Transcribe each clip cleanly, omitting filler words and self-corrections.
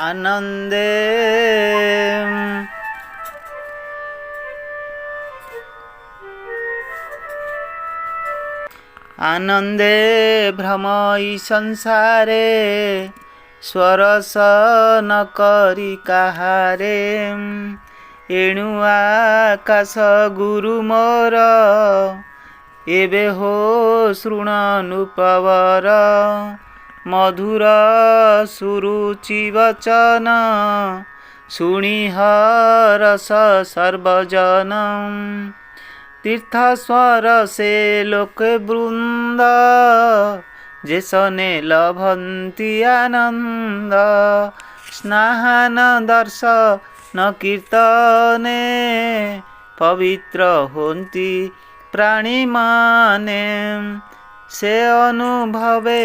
आनन्दे आनन्दे भ्रमई संसारे स्वरस न करी काहारे एणु आकाश गुरु मोर एबे हो शृणनुपवर मधुर सुरुचि वचन शुणी हरस सर्वजन तीर्थ स्वर से लोक वृंद जेसने लभन्ति आनंद स्नान दर्शन कीर्तने पवित्र होन्ति प्राणी माने से अनुभवे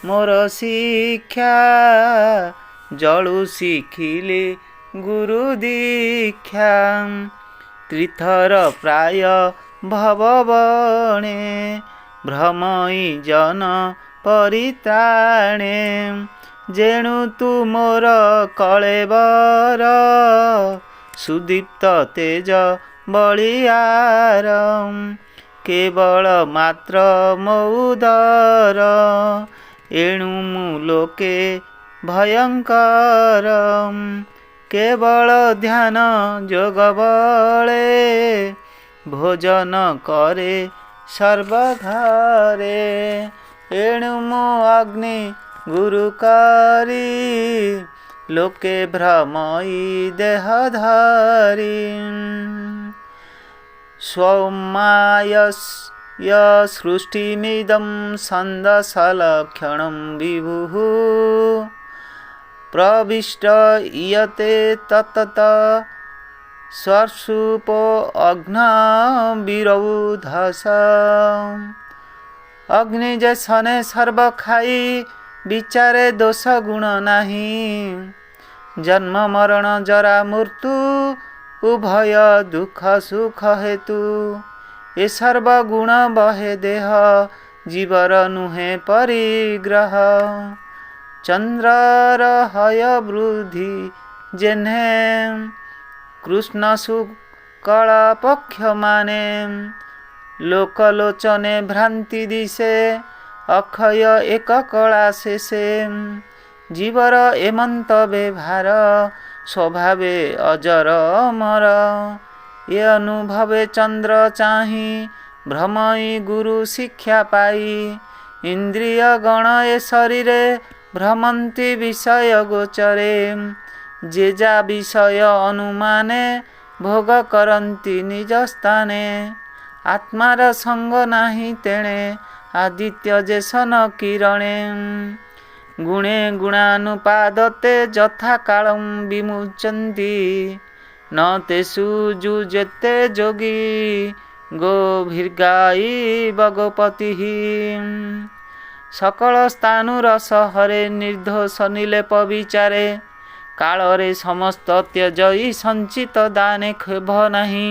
मोर शिक्षा जळु शिखिले गुरु दीक्षा त्रिथर प्राय भवबणे भ्रमई जन परित्राणे जेणु तु मोर कळेबर सुदीप्त तेज बलियार केवल मात्र मौदर एणु मु लोके भयंकर केवल ध्यान जोग बळे भोजन करे सर्वघरे एणु मु अग्नि गुरुकारी लोके भ्रमई देहधारी स्वमायस्य सृष्टिमिदं छन्दसलक्षणं विभुः प्रविष्ट इयते तत्तत स्वर्षुपो अग्निविरोधस अग्नि जैसने सर्व खाई विचारे दोष गुण नाही जन्म मरण जरा मृत्यु उभय दुख सुख हेतु ए सर्व गुण बहे देह जीवर नुहे परिग्रह चंद्रर हय वृद्धि जेन्हे कृष्ण शुक्ल पक्ष माने लोकलोचने भ्रांति दिशे अक्षय एक कला शेषे जीवर एमंत व्यवहार स्वभावे अजर अमर ये अनुभवे चंद्र चाही भ्रमई गुरु शिक्षा पाई इंद्रिय गण ए शरीरे भ्रमंती विषय गोचरे जे जा विषय अनुमाने भोग करंती निज स्थाने आत्मार संग नाही तेणे आदित्य जेसन किरणे गुणे गुणानुपादते यथा कालं विमुच्यन्ति न तेषु जुजेते जोगी गोभिर्गायी भगवती सकल स्थानुर सहरे निर्दोष निलेप विचारे कालरे समस्त त्यजई संचित दाने खेभ नाही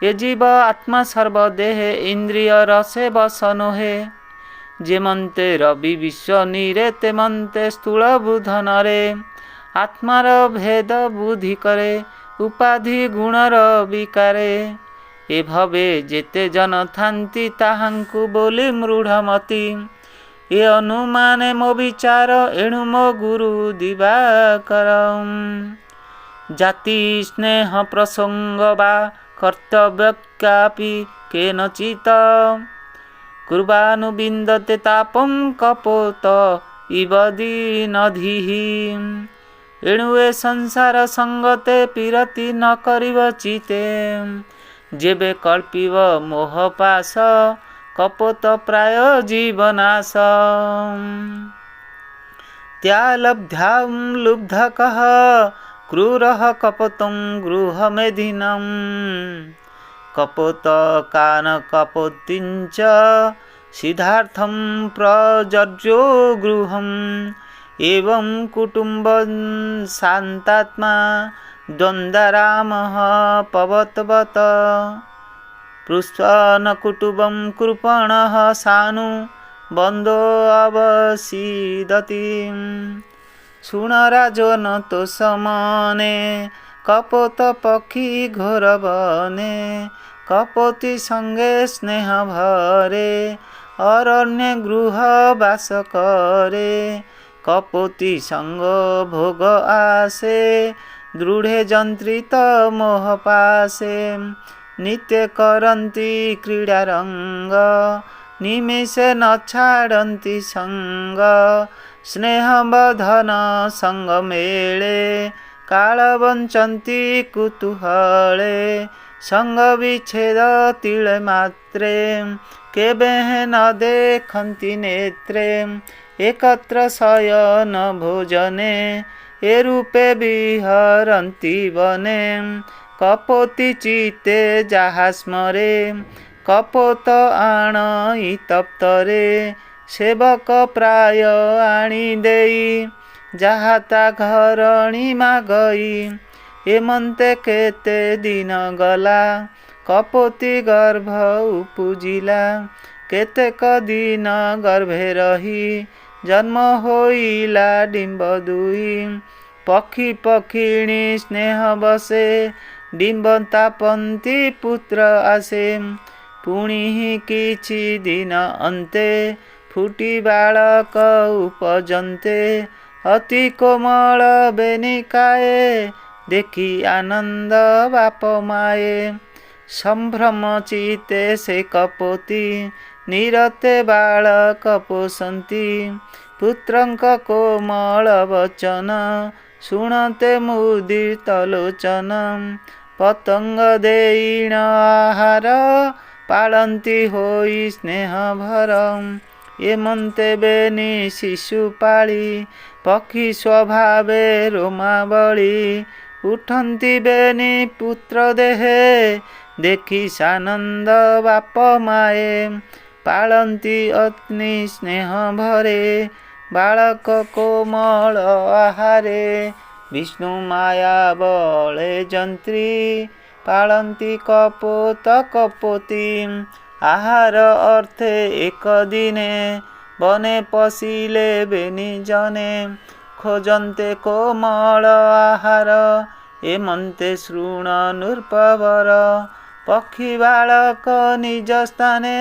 ये जीव आत्मा सर्वदेह इंद्रिय रसे बसनोहे जेमंते रवि विश्व नीरे तेमंते स्थूल बुधनरे आत्मार भेद बुद्धि करे उपाधि गुणर विकारे ए भवे जेते जन थांती ताहांकु बोली मृढ़मती ए अनुमाने मो विचार एणु मो गुरु दिवाकर जाति स्नेह प्रसंग वा कर्तव्यक्यापि केनचित् कुर्बानुबिन्दते तापं कपोत इव दीनधिः एणु ए संसार संगते पीरति न करिव चिते जेबे कल्पिव मोहपाश कपोत प्राय जीवनाश त्यालब्ध्यां लुब्धकः क्रूरः कपोतं गृहमेधिनं कपोत कान कपोतिंच सिद्धार्थं प्रजर्यो गृहम् एवं कुटुम्बं शान्तात्मा द्वन्द्वरामः पवतवत पृष्ठन कुटुम्बं कृपणः सानु बन्धो अवसीदति ଶୁଣ ରାଜନ ତୋ ସମନେ କପୋତ ପକ୍ଷୀ ଘୋର ବନେ କପୋତି ସଙ୍ଗେ ସ୍ନେହ ଭରେ ଅରଣ୍ୟ ଗୃହ ବାସ କରେ କପୋତି ସଙ୍ଗ ଭୋଗ ଆସେ ଦୃଢ଼େ ଯନ୍ତ୍ରିତ ମୋହ ପାସେ ନିତ୍ୟ କରନ୍ତି କ୍ରୀଡ଼ା ରଙ୍ଗ ନିମିଷେ ନ ଛାଡ଼ନ୍ତି ସଙ୍ଗ ସ୍ନେହ ବଧନ ସଙ୍ଗ ମେଳେ କାଳ ବଞ୍ଚନ୍ତି କୁତୁହଳେ ସଙ୍ଗ ବିଚ୍ଛେଦ ତିଳେ ମାତ୍ରେ କେବେ ନ ଦେଖନ୍ତି ନେତ୍ରେ ଏକତ୍ର ଶୟନ ଭୋଜନେ ଏ ରୂପେ ବିହରନ୍ତି ବନେ କପୋତି ଚିତେ ଯାହା ସ୍ମରେ କପୋତ ଆଣଇ ତପ୍ତରେ ସେବକ ପ୍ରାୟ ଆଣି ଦେଇ ଯାହା ତା ଘରଣୀ ମାଗଇ ଏମନ୍ତେ କେତେ ଦିନ ଗଲା କପୋତି ଗର୍ଭ ଉପୁଜିଲା କେତେକ ଦିନ ଗର୍ଭେ ରହି ଜନ୍ମ ହୋଇଲା ଡିମ୍ବ ଦୁଇ ପକ୍ଷୀ ପକ୍ଷିଣୀ ସ୍ନେହ ବସେ ଡିମ୍ବ ତାପନ୍ତି ପୁତ୍ର ଆସେ ପୁଣି କିଛି ଦିନ ଅନ୍ତେ ଫୁଟି ବାଳକ ଉପଜନ୍ତେ ଅତି କୋମଳ ବେନିକାଏ ଦେଖି ଆନନ୍ଦ ବାପ ମାଏ ସମ୍ଭ୍ରମ ଚିତେ ସେ କପୋତି ନିରତେ ବାଳକ ପୋଷନ୍ତି ପୁତ୍ରଙ୍କ କୋମଳ ବଚନ ଶୁଣତେ ମୁଦିତ ଲୋଚନ ପତଙ୍ଗ ଦେଇଣ ଆହାର ପାଳନ୍ତି ହୋଇ ସ୍ନେହ ଭର ଏମନ୍ତେ ବେନି ଶିଶୁ ପାଳି ପକ୍ଷୀ ସ୍ୱଭାବେ ରୋମାବଳି ଉଠନ୍ତି ବେନି ପୁତ୍ର ଦେହେ ଦେଖି ସାନନ୍ଦ ବାପ ମାଏ ପାଳନ୍ତି ଅଗ୍ନି ସ୍ନେହ ଭରେ ବାଳକ କୋମଳ ଆହାରେ ବିଷ୍ଣୁ ମାୟା ବଳେ ଯନ୍ତ୍ରୀ ପାଳନ୍ତି କପୋତ କପୋତି ଆହାର ଅର୍ଥେ ଏକ ଦିନେ ବନେ ପଶିଲେ ବେନି ଜନେ ଖୋଜନ୍ତେ କୋମଳ ଆହାର ଏମନ୍ତେ ଶୃଣ ନୃପବର ପକ୍ଷୀ ବାଳକ ନିଜ ସ୍ଥାନେ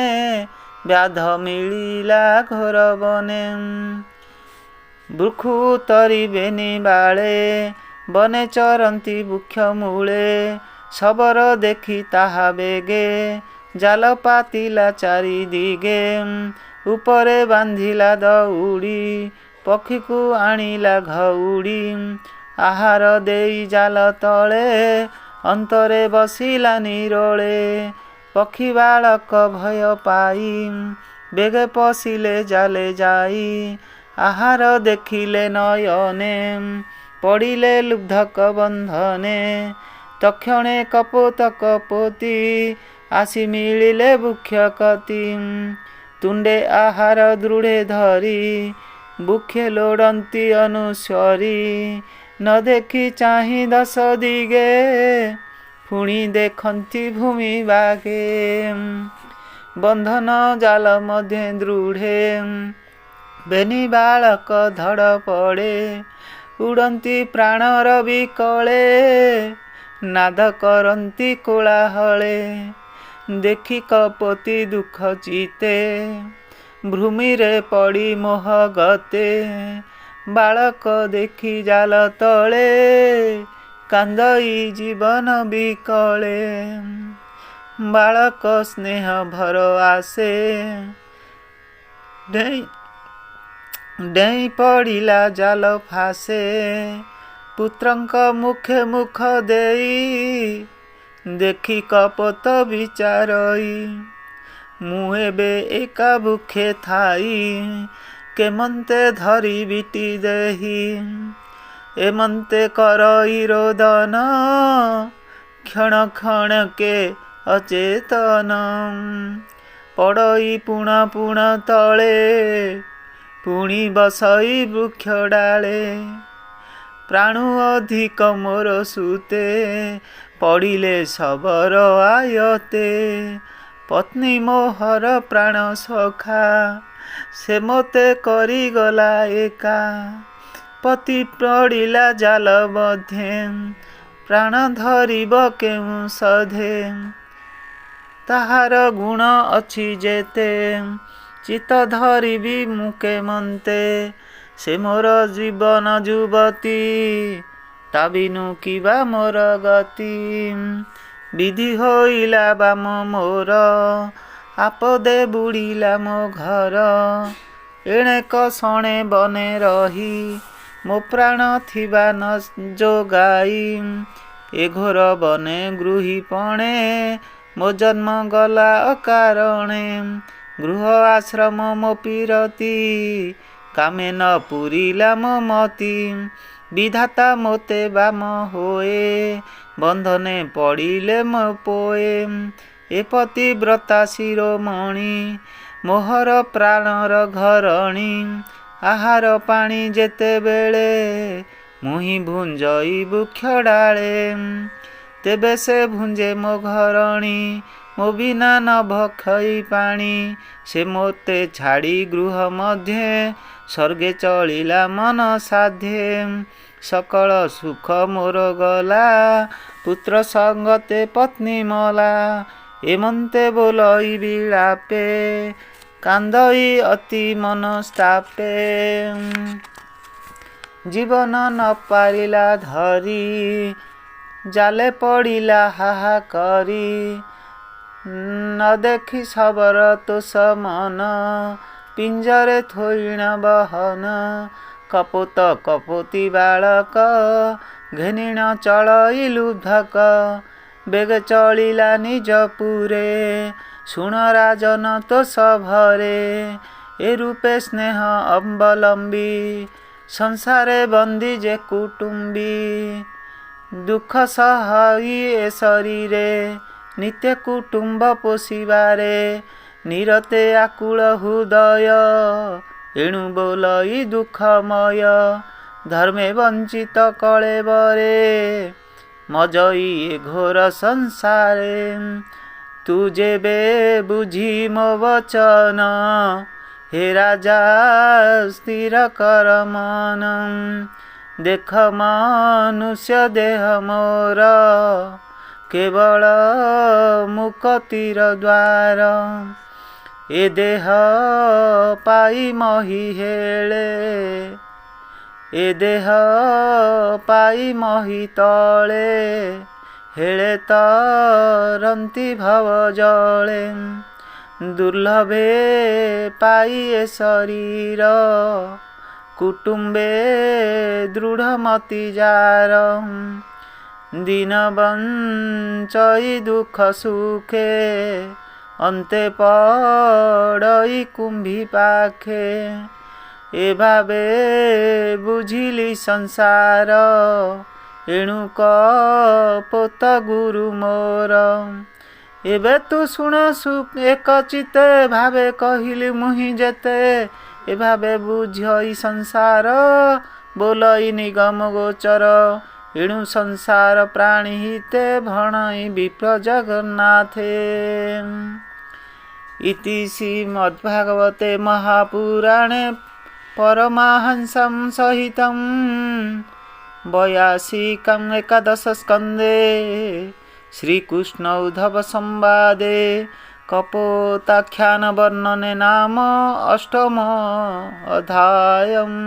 ବ୍ୟାଧ ମିଳିଲା ଘୋର ବନେ ବୃକ୍ଷୁ ତରିବେନି ବାଳେ ବନେ ଚରନ୍ତି ବୃକ୍ଷ ମୂଳେ ଶବର ଦେଖି ତାହା ବେଗେ ଜାଲ ପାତିଲା ଚାରି ଦିଗେ ଉପରେ ବାନ୍ଧିଲା ଦଉଡ଼ି ପକ୍ଷୀକୁ ଆଣିଲା ଘଉଡ଼ି ଆହାର ଦେଇ ଜାଲ ତଳେ ଅନ୍ତରେ ବସିଲା ନିରୋଳେ ପକ୍ଷୀ ବାଳକ ଭୟ ପାଇ ବେଗେ ପଶିଲେ ଜାଲେ ଯାଇ ଆହାର ଦେଖିଲେ ନୟନେ ପଡ଼ିଲେ ଲୁବ୍ଧକ ବନ୍ଧନେ ତକ୍ଷଣେ କପୋତ କପୋତି ଆସି ମିଳିଲେ ବୃକ୍ଷ କତି ତୁଣ୍ଡେ ଆହାର ଦୃଢ଼େ ଧରି ବୃକ୍ଷେ ଲୋଡ଼ନ୍ତି ଅନୁସ୍ୱରୀ ନ ଦେଖି ଚାହିଁ ଦଶ ଦିଗେ ପୁଣି ଦେଖନ୍ତି ଭୂମି ବାଗେ ବନ୍ଧନ ଜାଲ ମଧ୍ୟ ଦୃଢ଼େ ବେନି ବାଳକ ଧଡ଼ ପଡ଼େ ଉଡ଼ନ୍ତି ପ୍ରାଣର ବିକଳେ ନାଦ କରନ୍ତି କୋଳାହଳେ ଦେଖି କପୋତି ଦୁଃଖ ଚିତେ ଭୂମିରେ ପଡ଼ି ମୋହ ଗତେ ବାଳକ ଦେଖି ଜାଲ ତଳେ କାନ୍ଦଇ ଜୀବନ ବିକଳେ ବାଳକ ସ୍ନେହ ଭର ଆସେ ଡେଇଁ ପଡ଼ିଲା ଜାଲ ଫାସେ ପୁତ୍ରଙ୍କ ମୁଖେ ମୁଖ ଦେଇ ଦେଖି କପୋତ ବିଚାରଇ ମୁଁ ଏବେ ଏକା ବୁଖେ ଥାଇ କେମନ୍ତେ ଧରି ବିଟି ଦେହି ଏମନ୍ତେ କରଇ ରୋଦନ କ୍ଷଣ କ୍ଷଣକେ ଅଚେତନ ପଡ଼ଇ ପୁଣ ପୁଣ ତଳେ ପୁଣି ବସଇ ବୃକ୍ଷ ଡାଳେ ପ୍ରାଣୁ ଅଧିକ ମୋର ସୁତେ ପଡ଼ିଲେ ଶବର ଆୟତେ ପତ୍ନୀ ମୋହର ପ୍ରାଣ ସଖା ସେ ମୋତେ କରିଗଲା ଏକା ପତି ପଡ଼ିଲା ଜାଲ ମଧ୍ୟେ ପ୍ରାଣ ଧରିବ କେଉଁ ସଧେ। ତାହାର ଗୁଣ ଅଛି ଯେତେ ଚିତ ଧରିବି ମୁଁ କେମନ୍ତେ। ସେ ମୋର ଜୀବନ ଯୁବତୀ ତା ବିନୁ କିବା ମୋର ଗତି। ବିଧି ହୋଇଲା ବାମ ମୋର ଆପଦେ ବୁଡ଼ିଲା ମୋ ଘର। ଏଣେକ ଶଣେ ବନେ ରହି ମୋ ପ୍ରାଣ ଥିବା ନ ଯୋଗାଇ। ଏ ଘୋର ବନେ ଗୃହୀ ପଣେ ମୋ ଜନ୍ମ ଗଲା ଅକାରଣେ। ଗୃହ ଆଶ୍ରମ ମୋ ପୀରତି କାମେ ନ ପୁରିଲା ମୋ ମତି। ବିଧାତା ମୋତେ ବାମ ହୋଏ ବନ୍ଧନେ ପଡ଼ିଲେ ମୋ ପୋଏ। ଏ ପତିବ୍ରତା ଶିରୋମଣି ମୋହର ପ୍ରାଣର ଘରଣୀ। ଆହାର ପାଣି ଯେତେବେଳେ ମୁହିଁ ଭୁଞ୍ଜଇ ବୃକ୍ଷ ଡାଳେ। ତେବେ ସେ ଭୁଞ୍ଜେ ମୋ ଘରଣୀ ମୋ ବିନା ନ ଭକ୍ଷଇ ପାଣି। ସେ ମୋତେ ଛାଡ଼ି ଗୃହ ମଧ୍ୟେ ସ୍ୱର୍ଗେ ଚଳିଲା ମନ ସାଧେ। ସକଳ ସୁଖ ମୋର ଗଲା ପୁତ୍ର ସଙ୍ଗତେ ପତ୍ନୀ ମଲା। ଏମନ୍ତେ ବୋଲଇ ବିଳାପେ କାନ୍ଦଇ ଅତି ମନସ୍ତାପେ। ଜୀବନ ନ ପାରିଲା ଧରି ଜାଲେ ପଡ଼ିଲା ହାହା କରି। ନ ଦେଖି ସବର ତୋଷ ମନ ପିଞ୍ଜରେ ଥୋଇଣ ବହନ। କପୋତ କପୋତୀ ବାଳକ ଘେନିଣ ଚଳଇ ଲୁବ୍ଧକ। ବେଗେ ଚଳିଲା ନିଜ ପୁରେ ଶୁଣ ରାଜନ ତୋଷ ଭରେ। ଏ ରୂପେ ସ୍ନେହ ଅବଲମ୍ବୀ ସଂସାରେ ବନ୍ଦୀ ଯେ କୁଟୁମ୍ବୀ। ଦୁଃଖ ସହଇ ଏ ଶରୀରେ ନିତ୍ୟ କୁଟୁମ୍ବ ପୋଷିବାରେ। ନିରତେ ଆକୁଳ ହୃଦୟ ଏଣୁ ବୋଲଇ ଦୁଃଖମୟ। ଧର୍ମେ ବଞ୍ଚିତ କଳେବରେ ମଜଇ ଏ ଘୋର ସଂସାରେ। ତୁ ଯେବେ ବୁଝି ମୋ ବଚନ ହେ ରାଜା ସ୍ଥିର କର ମନ। ଦେଖ ମନୁଷ୍ୟ ଦେହ ମୋର କେବଳ ମୁକତିର ଦ୍ୱାର। ଏ ଦେହ ପାଇ ମହି ହେଳେ ଏ ଦେହ ପାଇ ମହି ତଳେ। ହେଳେ ତରନ୍ତି ଭବ ଜଳେ। ଦୁର୍ଲଭେ ପାଇ ଏ ଶରୀର କୁଟୁମ୍ବେ ଦୃଢ଼ ମତି ଯାର। ଦିନ ବଞ୍ଚଇ ଦୁଃଖ ସୁଖେ ଅନ୍ତେ ପଡ଼ଇ କୁମ୍ଭୀ ପାଖେ। ଏ ଭାବେ ବୁଝିଲି ସଂସାର ଏଣୁ କପୋତ ଗୁରୁ ମୋର। ଏବେ ତୁ ଶୁଣ ଏକ ଚିତେ ଭାବେ କହିଲି ମୁହିଁ ଯେତେ। ଏ ଭାବେ ବୁଝଇ ସଂସାର ବୋଲଇ ନିଗମ ଗୋଚର। ଏଣୁ ସଂସାର ପ୍ରାଣୀ ହିତେ ଭଣଇ ବିପ୍ର ଜଗନ୍ନାଥେ। ଇତି ଶ୍ରୀମଦ୍ଭାଗବତେ ମହାପୁରାଣେ ପରମାହଂସଂ ସହିतं 82 ଏକାଦଶ ସ୍କନ୍ଧେ ଶ୍ରୀକୃଷ୍ଣ ଉଦ୍ଧବ ସମ୍ବାଦେ କପୋତାଖ୍ୟାନ ବର୍ଣ୍ଣନେ ନାମ 8ମ ଅଧ୍ୟାୟम्।